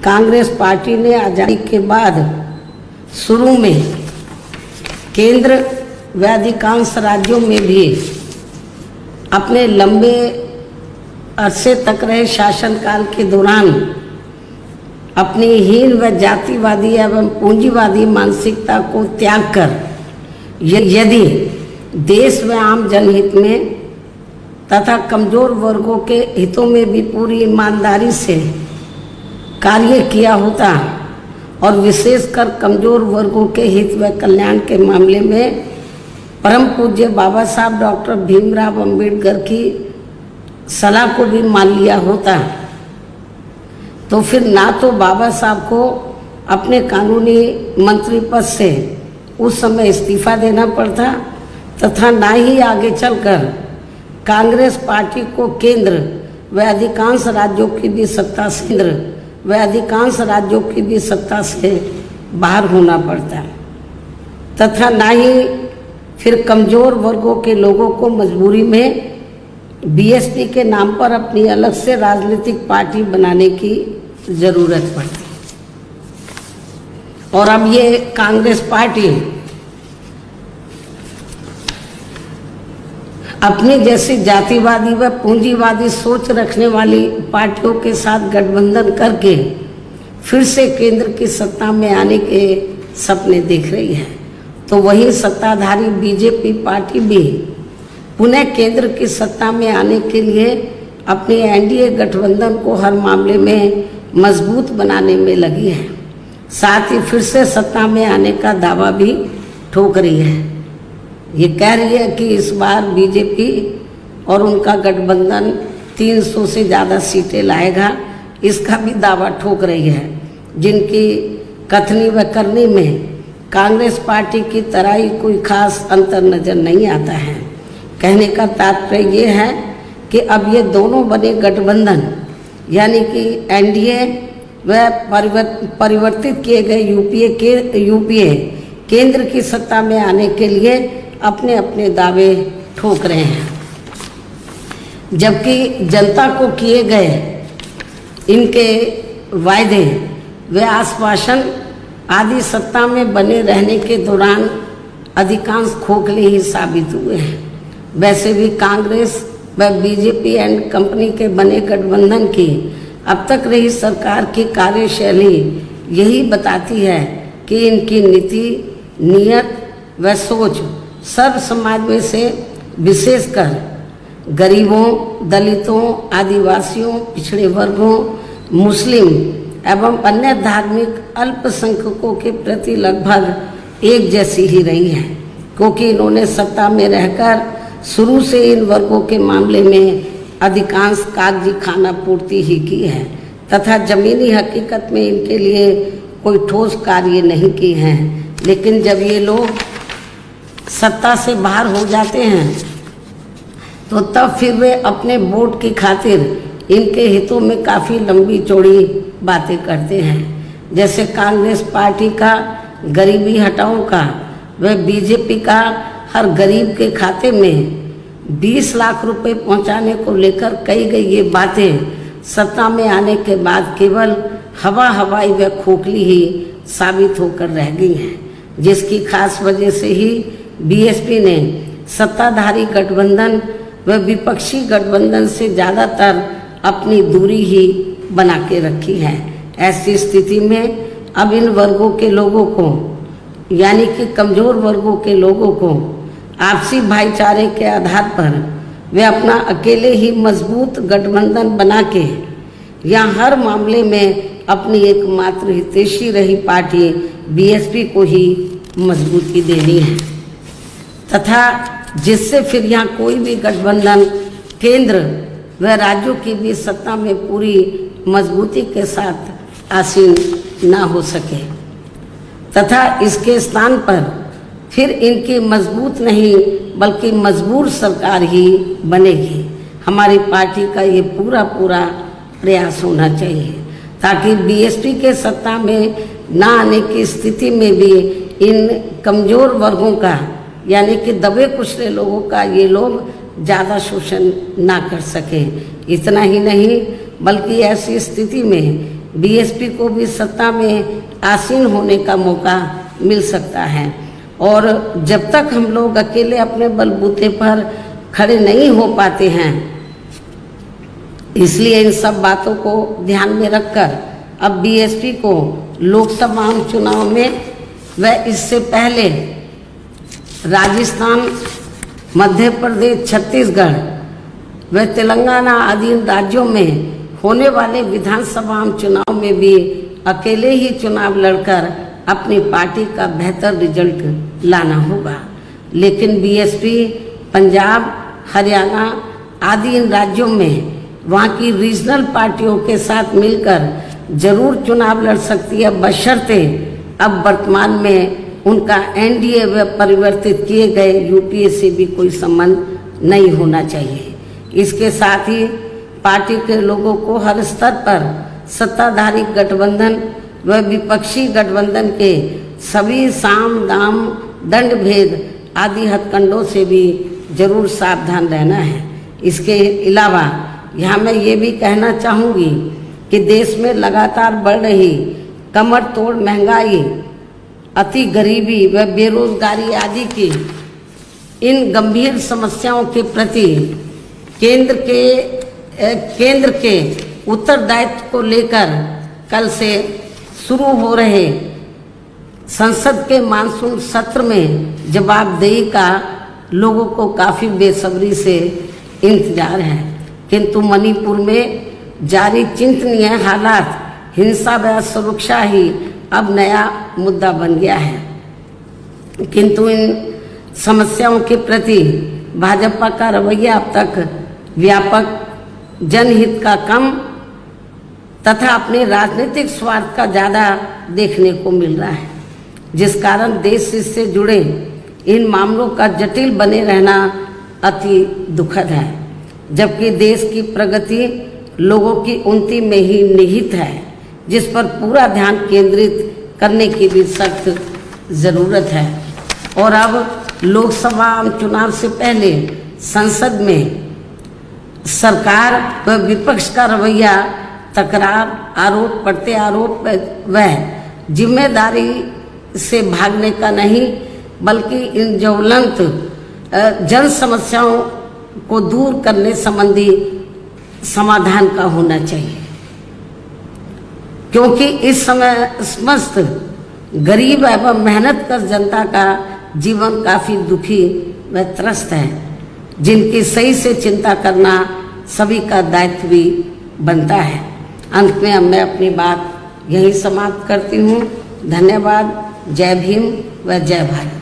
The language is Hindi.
कांग्रेस पार्टी ने आज़ादी के बाद शुरू में केंद्र व अधिकांश राज्यों में भी अपने लंबे अरसे तक रहे शासनकाल के दौरान अपनी हीन व जातिवादी एवं पूंजीवादी मानसिकता को त्याग कर यदि देश व आम जनहित में तथा कमजोर वर्गों के हितों में भी पूरी ईमानदारी से कार्य किया होता और विशेषकर कमजोर वर्गों के हित व कल्याण के मामले में परम पूज्य बाबा साहब डॉक्टर भीमराव अंबेडकर की सलाह को भी मान लिया होता, तो फिर ना तो बाबा साहब को अपने कानूनी मंत्री पद से उस समय इस्तीफा देना पड़ता तथा ना ही आगे चलकर कांग्रेस पार्टी को केंद्र व अधिकांश राज्यों की भी सत्ता से बाहर होना पड़ता तथा ना ही फिर कमजोर वर्गों के लोगों को मजबूरी में बीएसपी के नाम पर अपनी अलग से राजनीतिक पार्टी बनाने की जरूरत पड़ती। और अब ये कांग्रेस पार्टी अपनी जैसी जातिवादी व पूंजीवादी सोच रखने वाली पार्टियों के साथ गठबंधन करके फिर से केंद्र की सत्ता में आने के सपने देख रही है, तो वही सत्ताधारी बीजेपी पार्टी भी पुनः केंद्र की सत्ता में आने के लिए अपने एनडीए गठबंधन को हर मामले में मजबूत बनाने में लगी है। साथ ही फिर से सत्ता में आने का दावा भी ठोक रही है। ये कह रही है कि इस बार बीजेपी और उनका गठबंधन 300 से ज़्यादा सीटें लाएगा, इसका भी दावा ठोक रही है। जिनकी कथनी व करनी में कांग्रेस पार्टी की तरह ही कोई खास अंतर नजर नहीं आता है। कहने का तात्पर्य ये है कि अब ये दोनों बने गठबंधन यानी कि एनडीए व परिवर्तित किए गए यूपीए केंद्र की सत्ता में आने के लिए अपने अपने दावे ठोक रहे हैं, जबकि जनता को किए गए इनके वायदे व आश्वासन आदि सत्ता में बने रहने के दौरान अधिकांश खोखले ही साबित हुए हैं। वैसे भी कांग्रेस व बीजेपी एंड कंपनी के बने गठबंधन की अब तक रही सरकार की कार्यशैली यही बताती है कि इनकी नीति, नीयत व सोच सर्व समाज में से विशेषकर गरीबों, दलितों, आदिवासियों, पिछड़े वर्गों, मुस्लिम एवं अन्य धार्मिक अल्पसंख्यकों के प्रति लगभग एक जैसी ही रही है, क्योंकि इन्होंने सत्ता में रहकर शुरू से इन वर्गों के मामले में अधिकांश कागजी खाना पूर्ति ही की है तथा जमीनी हकीकत में इनके लिए कोई ठोस कार्य नहीं किए हैं। लेकिन जब ये लोग सत्ता से बाहर हो जाते हैं तो तब फिर वे अपने वोट की खातिर इनके हितों में काफ़ी लंबी चौड़ी बातें करते हैं। जैसे कांग्रेस पार्टी का गरीबी हटाओ का व बीजेपी का हर गरीब के खाते में 20 लाख रुपए पहुंचाने को लेकर कही गई ये बातें सत्ता में आने के बाद केवल हवाई व खोखली ही साबित होकर रह गई हैं, जिसकी खास वजह से ही बीएसपी ने सत्ताधारी गठबंधन व विपक्षी गठबंधन से ज़्यादातर अपनी दूरी ही बना के रखी है। ऐसी स्थिति में अब इन वर्गों के लोगों को यानी कि कमजोर वर्गों के लोगों को आपसी भाईचारे के आधार पर वे अपना अकेले ही मजबूत गठबंधन बना के या हर मामले में अपनी एकमात्र हितैषी रही पार्टी बीएसपी को ही मजबूती देनी है तथा जिससे फिर यहाँ कोई भी गठबंधन केंद्र व राज्यों की भी सत्ता में पूरी मजबूती के साथ आसीन ना हो सके तथा इसके स्थान पर फिर इनकी मजबूत नहीं बल्कि मजबूर सरकार ही बनेगी। हमारी पार्टी का ये पूरा प्रयास होना चाहिए ताकि बीएसपी के सत्ता में ना आने की स्थिति में भी इन कमजोर वर्गों का यानी कि दबे कुचले लोगों का ये लोग ज़्यादा शोषण ना कर सकें। इतना ही नहीं बल्कि ऐसी स्थिति में बीएसपी को भी सत्ता में आसीन होने का मौका मिल सकता है। और जब तक हम लोग अकेले अपने बलबूते पर खड़े नहीं हो पाते हैं, इसलिए इन सब बातों को ध्यान में रखकर अब बीएसपी को लोकसभा चुनाव में व इससे पहले राजस्थान, मध्य प्रदेश, छत्तीसगढ़ व तेलंगाना आदि राज्यों में होने वाले विधानसभा चुनाव में भी अकेले ही चुनाव लड़कर अपनी पार्टी का बेहतर रिजल्ट लाना होगा। लेकिन बीएसपी पंजाब, हरियाणा आदि इन राज्यों में वहाँ की रीजनल पार्टियों के साथ मिलकर जरूर चुनाव लड़ सकती है, बशर्ते अब वर्तमान में उनका एनडीए व परिवर्तित किए गए यूपीए से भी कोई संबंध नहीं होना चाहिए। इसके साथ ही पार्टी के लोगों को हर स्तर पर सत्ताधारी गठबंधन व विपक्षी गठबंधन के सभी साम दाम दंड भेद आदि हथकंडों से भी जरूर सावधान रहना है। इसके अलावा यहाँ मैं ये भी कहना चाहूँगी कि देश में लगातार बढ़ रही कमर तोड़ महंगाई, अति गरीबी व बेरोजगारी आदि की इन गंभीर समस्याओं के प्रति केंद्र के उत्तरदायित्व को लेकर कल से शुरू हो रहे संसद के मानसून सत्र में जवाबदेही का लोगों को काफ़ी बेसब्री से इंतजार है। किंतु मणिपुर में जारी चिंतनीय हालात, हिंसा व सुरक्षा ही अब नया मुद्दा बन गया है। किंतु इन समस्याओं के प्रति भाजपा का रवैया अब तक व्यापक जनहित का कम तथा अपने राजनीतिक स्वार्थ का ज़्यादा देखने को मिल रहा है, जिस कारण देश से जुड़े इन मामलों का जटिल बने रहना अति दुखद है। जबकि देश की प्रगति लोगों की उन्नति में ही निहित है, जिस पर पूरा ध्यान केंद्रित करने की भी सख्त ज़रूरत है। और अब लोकसभा चुनाव से पहले संसद में सरकार व विपक्ष का रवैया तकरार, आरोप प्रत्यारोप व जिम्मेदारी से भागने का नहीं, बल्कि इन ज्वलंत जन समस्याओं को दूर करने संबंधी समाधान का होना चाहिए। क्योंकि इस समय समस्त गरीब एवं मेहनत कर जनता का जीवन काफ़ी दुखी व त्रस्त है, जिनकी सही से चिंता करना सभी का दायित्व भी बनता है। अंत में अब मैं अपनी बात यहीं समाप्त करती हूँ। धन्यवाद। जय भीम व जय भारत।